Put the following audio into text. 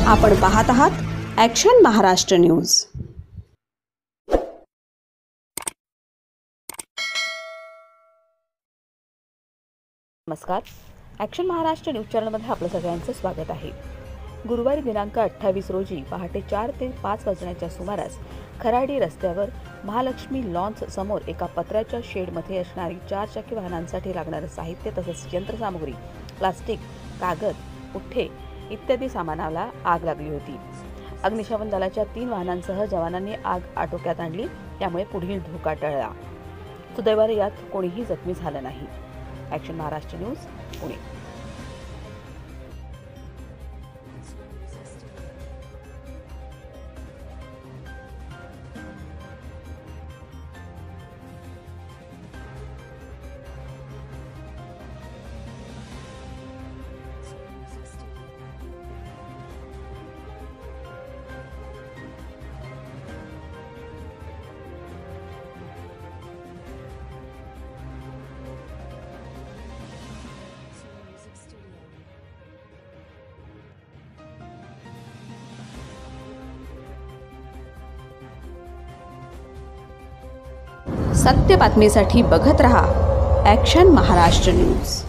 आपण पाहत आहात ॲक्शन महाराष्ट्र न्यूज। नमस्कार, ॲक्शन महाराष्ट्र न्यूज चॅनलमध्ये आपलं सगळ्यांचं स्वागत आहे। गुरुवारी दिनांक 28 रोजी पहाटे 4 ते 5 वाजण्याच्या सुमारास खराडी रस्त्यावर महालक्ष्मी लॉन्स समोर एका पत्र्याच्या शेडमध्ये असणारी 4 चाकी वाहनांसाठी लागणारे साहित्य तसेच यंत्रसामुग्री, प्लास्टिक, कागद, पुठ्ठे इत्यादी सामानाला आग लागली होती। अग्निशमन दलाच्या 3 वाहनांसह जवानांनी आग आटोक्यात आणली, त्यामुळे पुढील धोका टळला। सुदैवाने यात कोणीही जखमी झालं नाही। Action Maharashtra news, Pune. सत्य बातमीसाठी बघत रहा ॲक्शन महाराष्ट्र न्यूज।